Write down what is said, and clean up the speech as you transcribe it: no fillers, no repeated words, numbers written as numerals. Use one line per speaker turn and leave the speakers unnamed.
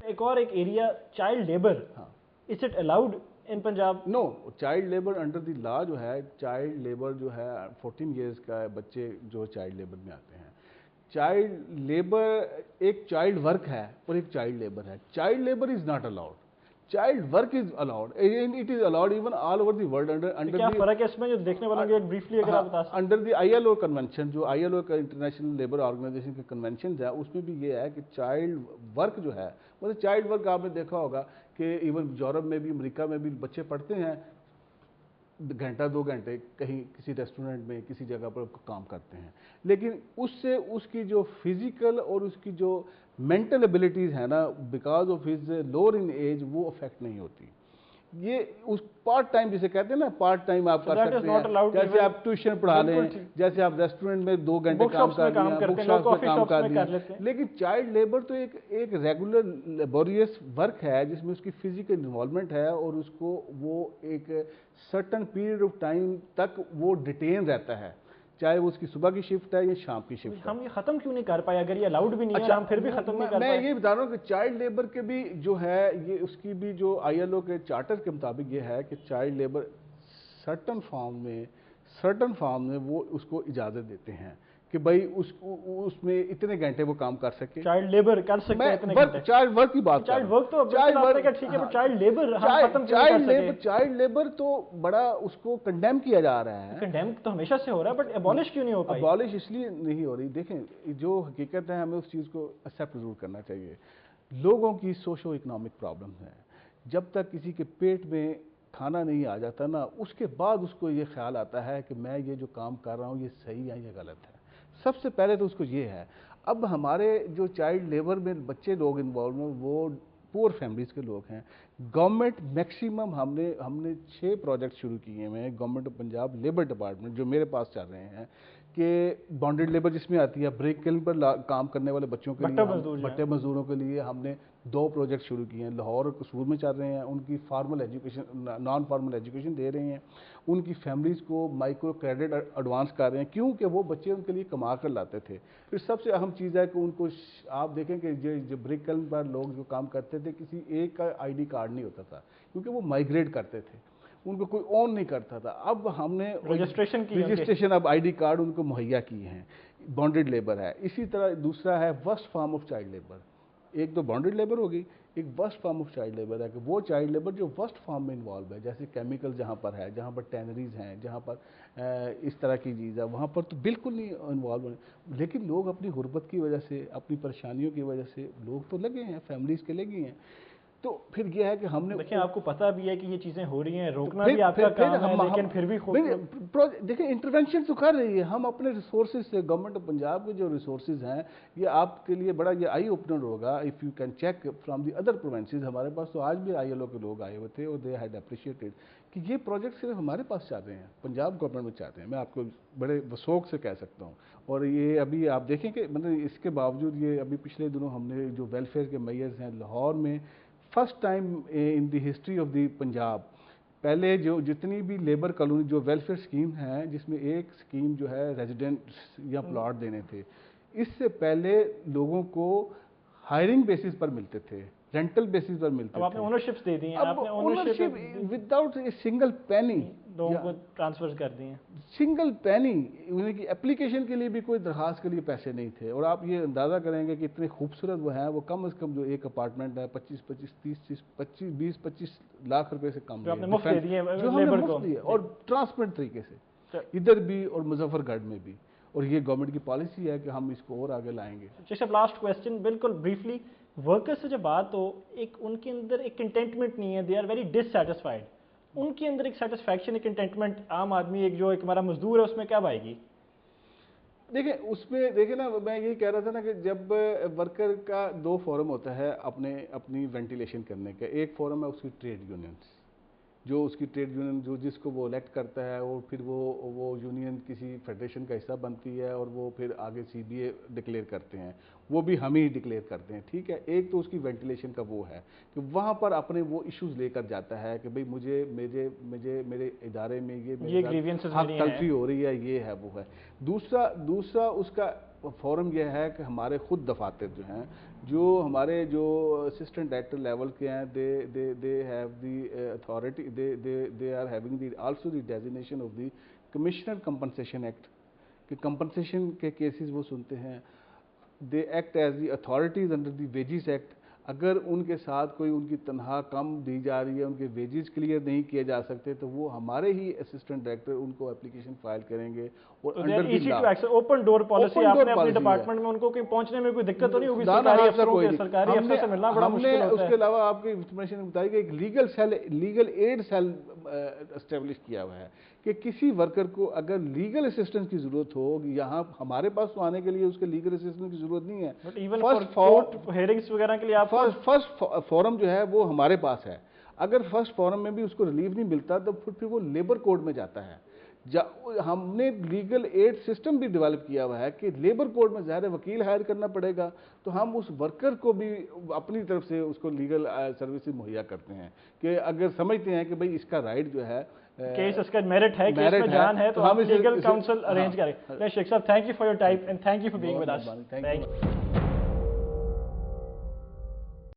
एक area child labour,
हाँ,
is it allowed in Punjab?
No, child labour under the law जो है, child labour जो है 14 ईयर्स का बच्चे जो चाइल्ड लेबर में आते हैं। चाइल्ड लेबर एक चाइल्ड वर्क है और एक चाइल्ड लेबर है। Child labour is not allowed, child work is allowed, it is allowed even all over the world under
क्या फर्क है इसमें, जो देखने वालों के ब्रीफली अगर आप बता सकते?
अंडर द ILO कन्वेंशन, जो ILO का इंटरनेशनल लेबर ऑर्गेनाइजेशन के कन्वेंशन है, उसमें भी ये है कि चाइल्ड वर्क जो है, मतलब चाइल्ड वर्क आपने देखा होगा कि इवन यूरोप में भी, अमेरिका में भी बच्चे पढ़ते हैं, घंटा 2 घंटे कहीं किसी रेस्टोरेंट में किसी जगह पर काम करते हैं, लेकिन उससे उसकी जो फिजिकल और उसकी जो मेंटल एबिलिटीज़ है ना, because of his lower in age, वो अफेक्ट नहीं होती। ये उस पार्ट टाइम जिसे कहते हैं ना, पार्ट टाइम आप कर सकते हैं, जैसे आप ट्यूशन पढ़ा लें, जैसे आप रेस्टोरेंट में 2 घंटे काम कर लिया, बुक शॉप में काम कर लिया। लेकिन चाइल्ड लेबर तो एक रेगुलर लेबोरियस वर्क है जिसमें उसकी फिजिकल इन्वॉल्वमेंट है और उसको वो एक सर्टन पीरियड ऑफ टाइम तक वो डिटेन रहता है, चाहे वो उसकी सुबह की शिफ्ट है या शाम की शिफ्ट है।
हम ये खत्म क्यों नहीं कर पाए? अगर ये अलाउड भी नहीं है, हम फिर भी खत्म नहीं कर पाए।
मैं ये बता रहा हूँ कि चाइल्ड लेबर के भी जो है, ये उसकी भी जो ILO के चार्टर के मुताबिक ये है कि चाइल्ड लेबर सर्टन फॉर्म में वो उसको इजाज़त देते हैं कि भाई उसमें इतने घंटे वो काम कर सके।
चाइल्ड लेबर कर सकते हैं इतने घंटे?
चाइल्ड वर्क की बात,
चाइल्ड वर्क तो चाइल्ड वर्क ठीक है, चाइल्ड लेबर हम खत्म क्यों कर सके?
चाइल्ड लेबर तो बड़ा उसको कंडेम किया जा रहा है।
कंडेम तो हमेशा से हो रहा है, बट एबॉलिश क्यों नहीं हो पाई?
एबॉलिश इसलिए नहीं हो रही, देखें जो हकीकत है हमें उस चीज़ को एक्सेप्ट जरूर करना चाहिए। लोगों की सोशो इकोनॉमिक प्रॉब्लम है, जब तक किसी के पेट में खाना नहीं आ जाता ना, उसके बाद उसको ये ख्याल आता है कि मैं ये जो काम कर रहा हूँ ये सही है या गलत है। सबसे पहले तो उसको ये है। अब हमारे जो चाइल्ड लेबर में बच्चे लोग इन्वॉल्व हैं वो पुअर फैमिलीज़ के लोग हैं। गवर्नमेंट मैक्सिमम हमने 6 प्रोजेक्ट शुरू किए हुए हैं, government of Punjab labour department जो मेरे पास चल रहे हैं, कि बॉन्डेड लेबर जिसमें आती है, ब्रेक किल्न पर काम करने वाले बच्चों के लिए, भट्टे मजदूरों के लिए हमने 2 प्रोजेक्ट शुरू किए हैं, लाहौर और कसूर में चल रहे हैं। उनकी formal education, non formal education दे रहे हैं, उनकी फैमिलीज़ को माइक्रो क्रेडिट एडवांस कर रहे हैं, क्योंकि वो बच्चे उनके लिए कमा कर लाते थे। फिर सबसे अहम चीज़ है कि उनको आप देखें कि जो ब्रेक किल्न पर लोग जो काम करते थे, किसी एक का ID कार्ड नहीं होता था, क्योंकि वो माइग्रेट करते थे, उनको कोई ओन नहीं करता था। अब हमने रजिस्ट्रेशन अब ID कार्ड उनको मुहैया किए हैं, बॉन्डेड लेबर है। इसी तरह दूसरा है worst form of child labour. एक तो बॉन्डेड लेबर होगी, एक worst form of child labour है कि वो चाइल्ड लेबर जो वर्स्ट फॉर्म में इन्वॉल्व है, जैसे केमिकल जहाँ पर है, जहाँ पर टैनरीज हैं, जहाँ पर इस तरह की चीज़ है, वहाँ पर तो बिल्कुल नहीं इन्वॉल्व है। लेकिन लोग अपनी गुर्बत की वजह से, अपनी परेशानियों की वजह से लोग तो लगे हैं, फैमिलीज़ के लगे हैं। तो फिर यह है कि हमने,
देखिए आपको पता भी है कि ये चीज़ें हो रही हैं, रोकना भी आपका काम है, लेकिन फिर भी
देखिए इंटरवेंशन तो कर रही है। हम अपने रिसोर्सेज से, गवर्नमेंट ऑफ पंजाब के जो रिसोर्सेज हैं, ये आपके लिए बड़ा ये आई ओपनर होगा if you can check from the other provinces. हमारे पास तो आज भी ILO के लोग आए हुए थे और दे हैड अप्रिशिएटेड कि ये प्रोजेक्ट सिर्फ हमारे पास चल रहे हैं, पंजाब गवर्नमेंट में चल रहे हैं। मैं आपको बड़े शौक से कह सकता हूँ। और ये अभी आप देखें कि मतलब इसके बावजूद ये अभी पिछले दिनों हमने जो वेलफेयर के मेयर्स हैं लाहौर में, first time in the history of the Punjab, पहले जो जितनी भी लेबर कॉलोनी जो वेलफेयर स्कीम है, जिसमें एक स्कीम जो है रेजिडेंट्स या प्लॉट देने थे, इससे पहले लोगों को हायरिंग बेसिस पर मिलते थे, रेंटल बेसिस पर मिलते थे।
आपने ओनरशिप्स दे दी हैं,
आपने ownership without a single penny
लोगों को ट्रांसफर कर दिए,
सिंगल पेनी। उनकी एप्लीकेशन के लिए भी कोई दरखास्त के लिए पैसे नहीं थे। और आप ये अंदाज़ा करेंगे कि इतने खूबसूरत वो हैं, वो कम से कम जो एक अपार्टमेंट है 20-25 लाख रुपए से कम
जो आपने मुफ्त दे दिए
लेबर को, और ट्रांसपेरेंट तरीके से इधर भी और मुजफ्फरगढ़ में भी। और ये गवर्नमेंट की पॉलिसी है कि हम इसको और आगे लाएंगे।
जैसे लास्ट क्वेश्चन बिल्कुल ब्रीफली, वर्कर्स से जब बात हो, एक उनके अंदर एक कंटेंटमेंट नहीं है, दे आर वेरी डिससैटिस्फाइड। उनके अंदर एक सेटिस्फैक्शन, एक कंटेंटमेंट, आम आदमी एक जो एक हमारा मजदूर है उसमें क्या आएगी?
देखिए उसमें देखिए ना, मैं यही कह रहा था ना कि जब वर्कर का 2 फोरम होता है अपनी वेंटिलेशन करने का। एक फोरम है उसकी ट्रेड यूनियंस, जो उसकी ट्रेड यूनियन जो जिसको वो इलेक्ट करता है, और फिर वो यूनियन किसी फेडरेशन का हिस्सा बनती है और वो फिर आगे CBA डिक्लेयर करते हैं, वो भी हम ही डिक्लेयर करते हैं, ठीक है। एक तो उसकी वेंटिलेशन का वो है कि वहाँ पर अपने वो इश्यूज़ लेकर जाता है कि भाई मुझे मेरे इदारे में ये
ग्रीवेंसेस
हक तलफी हो रही है, ये है वो है। दूसरा उसका फोरम यह है कि हमारे खुद दफातर जो हैं, जो हमारे जो असिस्टेंट डायरेक्टर लेवल के हैं, they have the authority, they are having the also the designation of the commissioner compensation act, कि कंपनसेशन के केसेस वो सुनते हैं। They act as the authorities under the wages act. अगर उनके साथ कोई उनकी तनख्वाह कम दी जा रही है, उनके वेजेस क्लियर नहीं किए जा सकते, तो वो हमारे ही असिस्टेंट डायरेक्टर उनको एप्लीकेशन फाइल करेंगे और under the law
open door policy आपने अपने डिपार्टमेंट में उनको कहीं पहुंचने में कोई दिक्कत तो नहीं होगी? सरकारी अफसरों के सरकारी अफसर से मिलना बड़ा मुश्किल होता है।
उसके अलावा आपकी इंफॉर्मेशन बताई कि एक लीगल एड सेल एस्टेब्लिश किया हुआ है कि किसी वर्कर को अगर लीगल असिस्टेंस की जरूरत हो, यहाँ हमारे पास तो आने के लिए उसके लीगल असिस्टेंस की जरूरत नहीं है,
but even for court hearings वगैरह के लिए आप
फर्स्ट फोरम जो है वो हमारे पास है। अगर फर्स्ट फोरम में भी उसको रिलीफ नहीं मिलता तो फिर वो लेबर कोड में जाता है। हमने लीगल एड सिस्टम भी डेवलप किया हुआ है कि लेबर कोड में ज़ाहिर वकील हायर करना पड़ेगा, तो हम उस वर्कर को भी अपनी तरफ से उसको लीगल सर्विसेज मुहैया करते हैं कि अगर समझते हैं कि भाई इसका राइट जो है,
केस इसका मेरिट है, केस में जान है, तो हम लीगल काउंसिल अरेंज करें। शेख साहब, thank you for your time and thank you for being with us. Thank you.